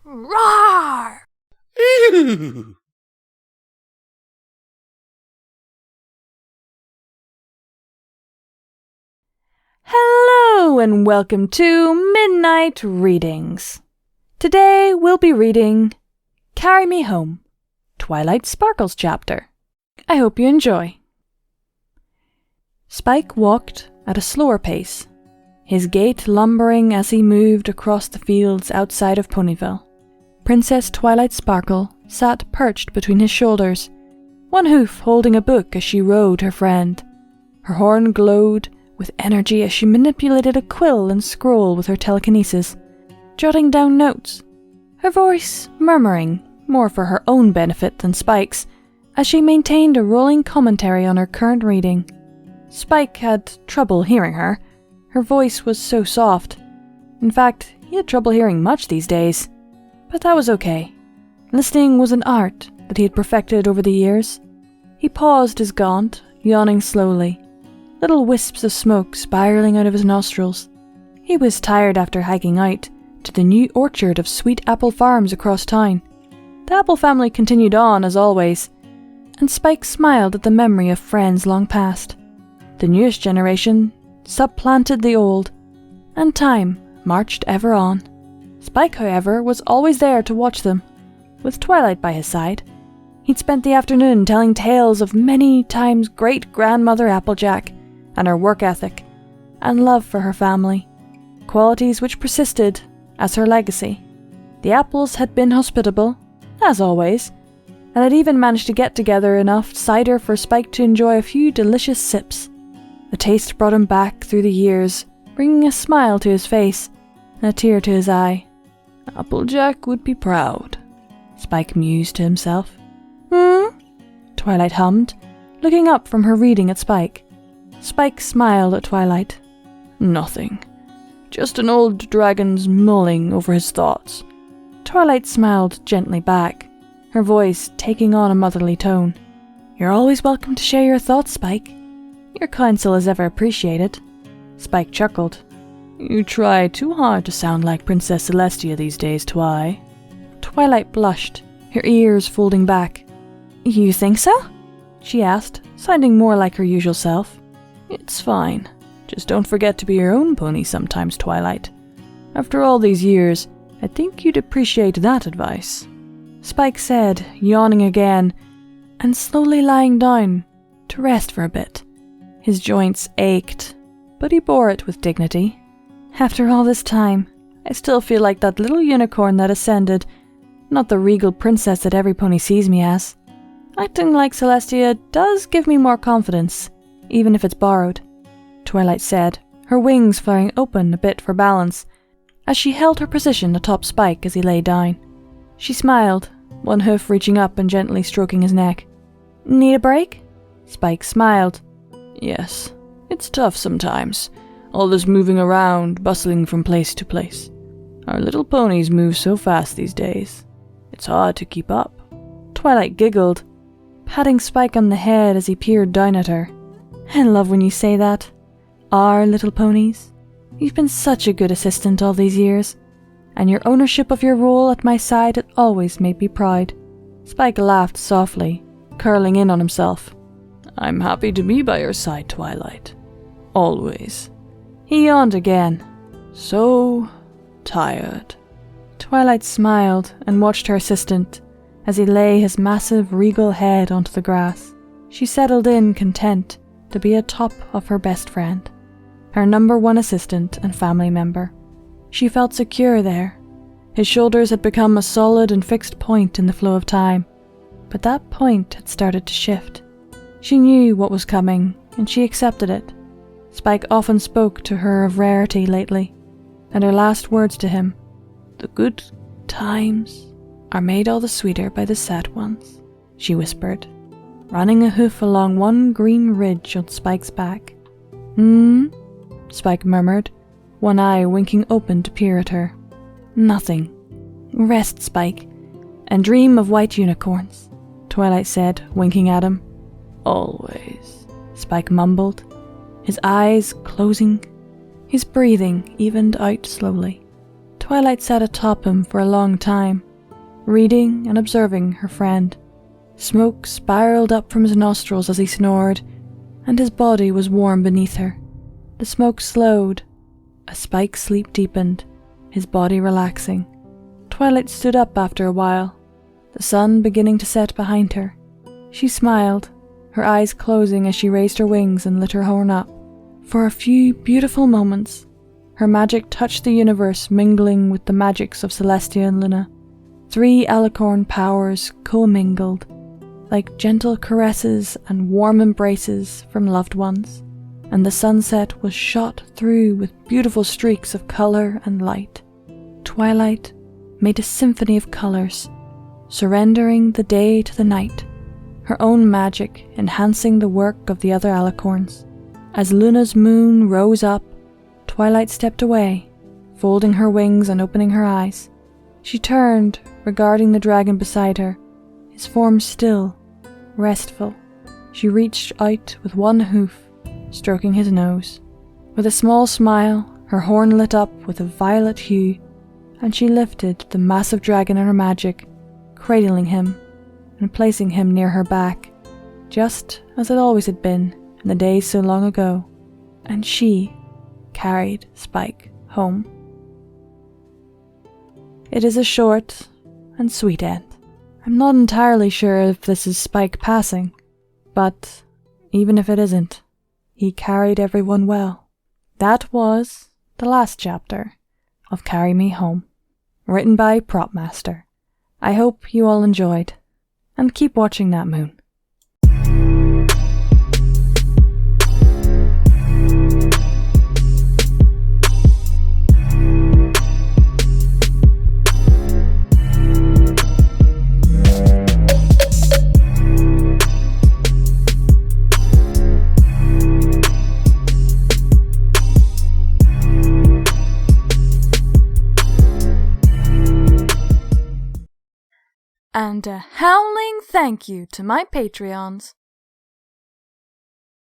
Roar! Ew. Hello and welcome to Midnight Readings. Today we'll be reading Carry Me Home, Twilight Sparkles chapter. I hope you enjoy. Spike walked at a slower pace, his gait lumbering as he moved across the fields outside of Ponyville. Princess Twilight Sparkle sat perched between his shoulders, one hoof holding a book as she rode her friend. Her horn glowed with energy as she manipulated a quill and scroll with her telekinesis, jotting down notes, her voice murmuring, more for her own benefit than Spike's, as she maintained a rolling commentary on her current reading. Spike had trouble hearing her. Her voice was so soft. In fact, he had trouble hearing much these days. But that was okay. Listening was an art that he had perfected over the years. He paused his gaunt, yawning slowly, little wisps of smoke spiraling out of his nostrils. He was tired after hiking out to the new orchard of sweet apple farms across town. The Apple family continued on as always, and Spike smiled at the memory of friends long past. The newest generation supplanted the old, and time marched ever on. Spike, however, was always there to watch them, with Twilight by his side. He'd spent the afternoon telling tales of many times great-grandmother Applejack and her work ethic and love for her family, qualities which persisted as her legacy. The apples had been hospitable, as always, and had even managed to get together enough cider for Spike to enjoy a few delicious sips. The taste brought him back through the years, bringing a smile to his face and a tear to his eye. Applejack would be proud, Spike mused to himself. Twilight hummed, looking up from her reading at Spike. Spike smiled at Twilight. Nothing. Just an old dragon's mulling over his thoughts. Twilight smiled gently back, her voice taking on a motherly tone. You're always welcome to share your thoughts, Spike. Your counsel is ever appreciated. Spike chuckled. You try too hard to sound like Princess Celestia these days, Twi. Twilight blushed, her ears folding back. You think so? She asked, sounding more like her usual self. It's fine. Just don't forget to be your own pony sometimes, Twilight. After all these years, I think you'd appreciate that advice. Spike said, yawning again, and slowly lying down to rest for a bit. His joints ached, but he bore it with dignity. After all this time, I still feel like that little unicorn that ascended, not the regal princess that every pony sees me as. Acting like Celestia does give me more confidence, even if it's borrowed, Twilight said, her wings flaring open a bit for balance, as she held her position atop Spike as he lay down. She smiled, one hoof reaching up and gently stroking his neck. Need a break? Spike smiled. Yes, it's tough sometimes. All this moving around, bustling from place to place. Our little ponies move so fast these days. It's hard to keep up. Twilight giggled, patting Spike on the head as he peered down at her. I love when you say that. Our little ponies. You've been such a good assistant all these years, and your ownership of your role at my side had always made me proud. Spike laughed softly, curling in on himself. I'm happy to be by your side, Twilight. Always. He yawned again. So tired. Twilight smiled and watched her assistant as he lay his massive regal head onto the grass. She settled in content to be atop of her best friend, her number one assistant and family member. She felt secure there. His shoulders had become a solid and fixed point in the flow of time, but that point had started to shift. She knew what was coming, and she accepted it. Spike often spoke to her of rarity lately, and her last words to him, "The good times are made all the sweeter by the sad ones," she whispered, running a hoof along one green ridge on Spike's back. Spike murmured, one eye winking open to peer at her. Nothing. Rest, Spike, and dream of white unicorns, Twilight said, winking at him. Always, Spike mumbled, his eyes closing. His breathing evened out slowly. Twilight sat atop him for a long time, reading and observing her friend. Smoke spiraled up from his nostrils as he snored, and his body was warm beneath her. The smoke slowed. A Spike sleep deepened, his body relaxing. Twilight stood up after a while, the sun beginning to set behind her. She smiled, her eyes closing as she raised her wings and lit her horn up. For a few beautiful moments, her magic touched the universe, mingling with the magics of Celestia and Luna. 3 alicorn powers commingled, like gentle caresses and warm embraces from loved ones, and the sunset was shot through with beautiful streaks of colour and light. Twilight made a symphony of colours, surrendering the day to the night, her own magic enhancing the work of the other alicorns. As Luna's moon rose up, Twilight stepped away, folding her wings and opening her eyes. She turned, regarding the dragon beside her, his form still, restful. She reached out with one hoof, stroking his nose. With a small smile, her horn lit up with a violet hue, and she lifted the massive dragon in her magic, cradling him and placing him near her back, just as it always had been in the days so long ago, and she carried Spike home. It is a short and sweet end. I'm not entirely sure if this is Spike passing, but even if it isn't, he carried everyone well. That was the last chapter of Carry Me Home, written by Propmaster. I hope you all enjoyed, and keep watching that moon. And a howling thank you to my Patreons.